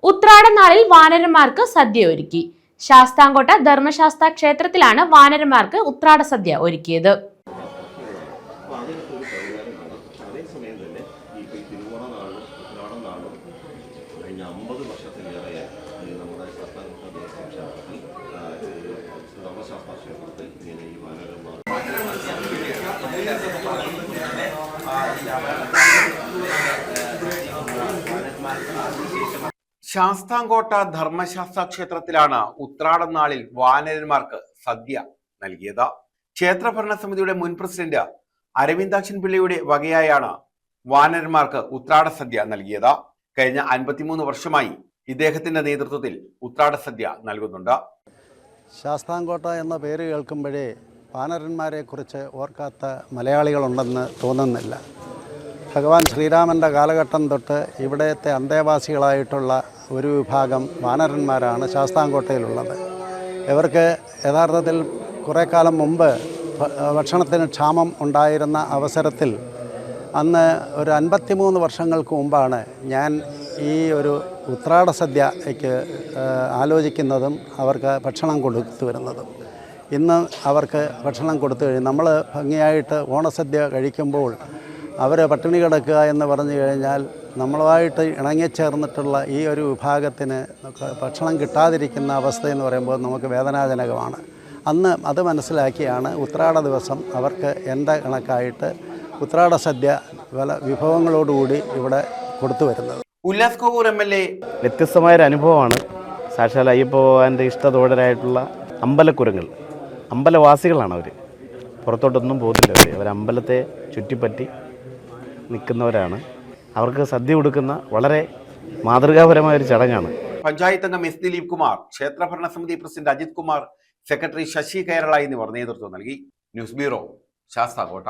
ഉത്രാടനാളിൽ വാനരന്മാർക്ക് സദ്യ ഒരുക്കി. ശാസ്താംകോട്ട ധർമ്മശാസ്ത്ര ക്ഷേത്രത്തിലാണ് വാനരന്മാർക്ക് ഉത്രാട സദ്യ ഒരുക്കിയത്. ശാസ്താംകോട്ട ധർമ്മശാസ്ത്ര ക്ഷേത്രത്തിലാണ് ഉത്രാടം നാളിൽ വാനരന്മാർക്ക് സദ്യ നൽകിയത്. ക്ഷേത്ര ഭരണസമിതിയുടെ മുൻ പ്രസിഡന്റ് അരവിന്ദാക്ഷൻ പിള്ളയുടെ വകയായാണ് വാനരന്മാർക്ക് ഉത്രാട സദ്യ നൽകിയത്. കഴിഞ്ഞ 53 വർഷമായി ഇദ്ദേഹത്തിന്റെ നേതൃത്വത്തിൽ ഉത്രാട സദ്യ നൽകുന്നുണ്ട്. ശാസ്താംകോട്ട എന്ന പേര് കേൾക്കുമ്പോഴേ വാനരന്മാരെ കുറിച്ച് ഓർക്കാത്ത മലയാളികളുണ്ടെന്ന് തോന്നുന്നില്ല. ഭഗവാൻ ശ്രീരാമൻ്റെ കാലഘട്ടം തൊട്ട് ഇവിടത്തെ അന്തേവാസികളായിട്ടുള്ള ഒരു വിഭാഗം വാനരന്മാരാണ് ശാസ്താംകോട്ടയിലുള്ളത്. ഇവർക്ക് യഥാർത്ഥത്തിൽ കുറേ കാലം മുമ്പ് ഭക്ഷണത്തിന് ക്ഷാമം ഉണ്ടായിരുന്ന അവസരത്തിൽ അന്ന് ഒരു 53 വർഷങ്ങൾക്ക് മുമ്പാണ് ഞാൻ ഈ ഒരു ഉത്രാട സദ്യയ്ക്ക് ആലോചിക്കുന്നതും അവർക്ക് ഭക്ഷണം കൊടുത്തു വരുന്നതും. ഇന്ന് അവർക്ക് ഭക്ഷണം കൊടുത്തു കഴിഞ്ഞ് നമ്മൾ ഭംഗിയായിട്ട് ഓണസദ്യ കഴിക്കുമ്പോൾ അവർ പട്ടിണി കിടക്കുക എന്ന് പറഞ്ഞു കഴിഞ്ഞാൽ നമ്മളുമായിട്ട് ഇണങ്ങിച്ചേർന്നിട്ടുള്ള ഈ ഒരു വിഭാഗത്തിന് ഭക്ഷണം കിട്ടാതിരിക്കുന്ന അവസ്ഥയെന്ന് പറയുമ്പോൾ നമുക്ക് വേദനാജനകമാണ്. അന്ന് അത് മനസ്സിലാക്കിയാണ് ഉത്രാട ദിവസം അവർക്ക് എൻ്റെ കണക്കായിട്ട് ഉത്രാട സദ്യ പല വിഭവങ്ങളോടുകൂടി ഇവിടെ കൊടുത്തു വരുന്നത്. ഉല്ലാസ് കോവൂർ MLA വ്യത്യസ്തമായൊരു അനുഭവമാണ്. സാക്ഷാൽ അയ്യപ്പൻ്റെ ഇഷ്ടതോടരായിട്ടുള്ള അമ്പലക്കുരങ്ങൾ, അമ്പലവാസികളാണ് അവർ. പുറത്തോട്ടൊന്നും പോകുന്നില്ല. അവർ അമ്പലത്തെ ചുറ്റിപ്പറ്റി നിൽക്കുന്നവരാണ്. അവർക്ക് സദ്യ കൊടുക്കുന്ന വളരെ മാതൃകാപരമായൊരു ചടങ്ങാണ്. പഞ്ചായത്ത് അംഗം S ദിലീപ് കുമാർ, ക്ഷേത്ര ഭരണസമിതി പ്രസിഡന്റ് അജിത് കുമാർ, സെക്രട്ടറി ശശി കേരള എന്നിവർ നേതൃത്വം നൽകി. News bureau, Sasthamkotta.